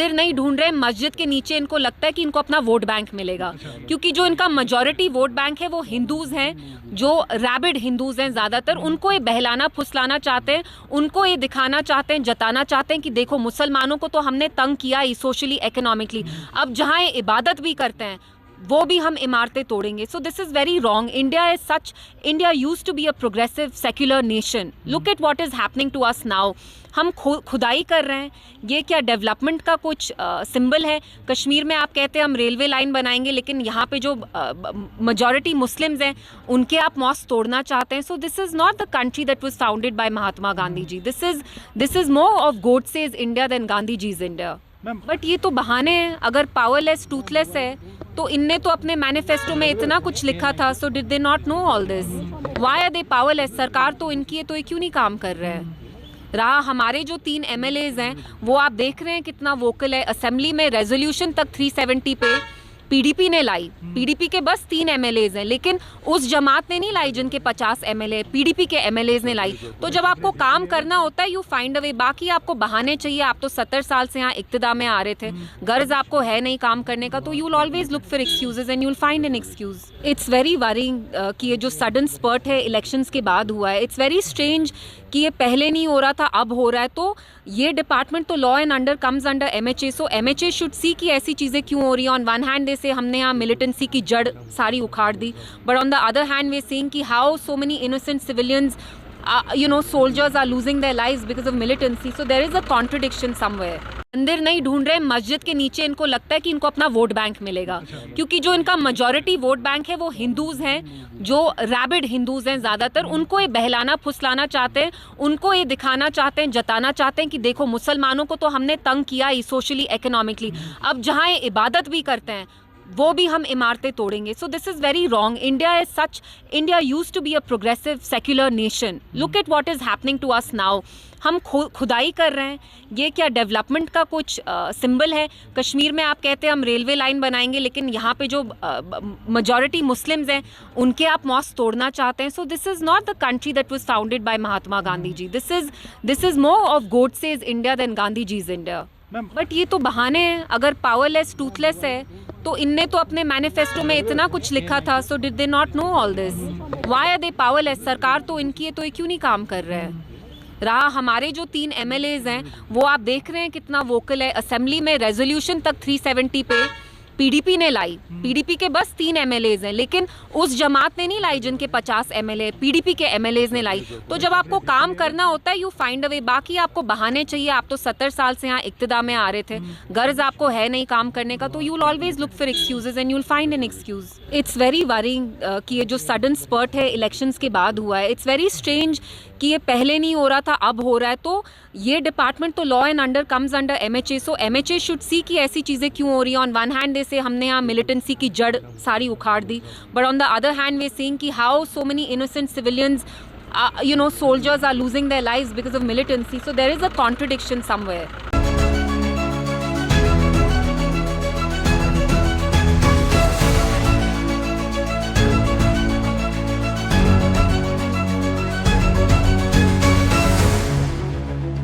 मंदिर नहीं ढूंढ रहे, मस्जिद के नीचे इनको लगता है कि इनको अपना वोट बैंक मिलेगा, क्योंकि जो इनका मेजॉरिटी वोट बैंक है वो हिंदूज हैं, जो रैबिड हिंदूज हैं ज़्यादातर। उनको ये बहलाना फुसलाना चाहते हैं, उनको ये दिखाना चाहते हैं, जताना चाहते हैं कि देखो मुसलमानों को तो हमने तंग किया ही सोशली इकोनॉमिकली, अब जहाँ ये इबादत भी करते हैं वो भी हम इमारतें तोड़ेंगे। So this is very wrong. India is such, India used to be a progressive secular nation. Look at what is happening to us now. हम खुदाई कर रहे हैं, ये क्या डेवलपमेंट का कुछ सिंबल है? कश्मीर में आप कहते हैं हम रेलवे लाइन बनाएंगे, लेकिन यहाँ पे जो मेजॉरिटी मुस्लिम्स हैं उनके आप मॉस्क तोड़ना चाहते हैं। So this is not the country that was founded by Mahatma Gandhi ji. This is more of Godse's India than Gandhi ji's India. But ये तो बहाने हैं। अगर पावरलेस टूथलेस है तो इनने तो अपने मैनिफेस्टो में इतना कुछ लिखा था, so did they not know all this? Why are they powerless? सरकार तो इनकी है, तो ये क्यों नहीं काम कर रहे हैं? रहा हमारे जो 3 MLAs हैं वो आप देख रहे हैं कितना वोकल है। असेंबली में रेजोल्यूशन तक 370 पे पीडीपी ने लाई। पीडीपी के बस 3 MLAs हैं, लेकिन उस जमात ने नहीं लाई जिनके 50 MLA, पीडीपी के MLAs ने लाई। तो जब आपको काम करना होता है यू फाइंड अ वे। बाकी आपको बहाने चाहिए। आप तो 70 साल से यहाँ इक्तिदा में आ रहे थे, गर्ज आपको है नहीं काम करने का, तो you will always look for excuses and you will find an excuse. It's very worrying कि ये जो सडन स्पर्ट है इलेक्शंस के बाद हुआ है। इट्स वेरी स्ट्रेंज कि ये पहले नहीं हो रहा था, अब हो रहा है। तो ये डिपार्टमेंट तो law and under comes under MHA, so MHA should see कि ऐसी चीज़ें क्यों हो रही हैं। ऑन वन हैंड से हमने यहाँ मिलिटेंसी की जड़ सारी उखाड़ दी, but on the other hand we seeing कि how so many innocent civilians soldiers are losing their lives because of militancy. So there is a contradiction somewhere. मंदिर नहीं ढूंढ रहे, मस्जिद के नीचे इनको लगता है कि इनको अपना वोट बैंक मिलेगा, क्योंकि जो इनका मेजॉरिटी वोट बैंक है वो हिंदूज हैं, जो रैबिड हिंदूज हैं ज़्यादातर। उनको ये बहलाना फुसलाना चाहते हैं, उनको ये दिखाना चाहते हैं, जताना चाहते हैं कि देखो मुसलमानों को तो हमने तंग किया ही सोशली इकोनॉमिकली, अब जहाँ ये इबादत भी करते हैं वो भी हम इमारतें तोड़ेंगे। So this is very wrong. India is such, India used to be a progressive secular nation. Look at what is happening to us now. हम खुदाई कर रहे हैं, ये क्या डेवलपमेंट का कुछ सिंबल है? कश्मीर में आप कहते हैं हम रेलवे लाइन बनाएंगे, लेकिन यहाँ पे जो मेजॉरिटी मुस्लिम्स हैं उनके आप मॉस्क तोड़ना चाहते हैं। So this is not the country that was founded by Mahatma Gandhi ji. This is more of Godse's India than Gandhi ji's India. But ये तो बहाने हैं। अगर पावरलेस टूथलेस है तो इनने तो अपने मैनिफेस्टो में इतना कुछ लिखा था, so did they not know all this? Why are they powerless? सरकार तो इनकी है, तो ये क्यों नहीं काम कर रहे हैं? रहा हमारे जो 3 MLAs हैं वो आप देख रहे हैं कितना वोकल है। असेंबली में रेजोल्यूशन तक 370 पे पीडीपी ने लाई। पीडीपी के बस 3 MLAs हैं, लेकिन उस जमात ने नहीं लाई जिनके 50 MLA, पीडीपी के MLAs ने लाई। तो जब आपको काम करना होता है यू फाइंड अ वे। बाकी आपको बहाने चाहिए। आप तो 70 साल से यहाँ इक्तिदा में आ रहे थे, गर्ज आपको है नहीं काम करने का, तो you will always look for excuses and you will find an excuse. It's very worrying कि ये जो सडन स्पर्ट है इलेक्शंस के बाद हुआ है। इट्स वेरी स्ट्रेंज कि ये पहले नहीं हो रहा था, अब हो रहा है। तो ये डिपार्टमेंट तो law and under comes under MHA, so MHA should see कि ऐसी चीज़ें क्यों हो रही हैं। ऑन वन हैंड से हमने यहाँ मिलिटेंसी की जड़ सारी उखाड़ दी, but on the other hand we seeing कि how so many innocent civilians soldiers are losing their lives because of militancy. So there is a contradiction somewhere.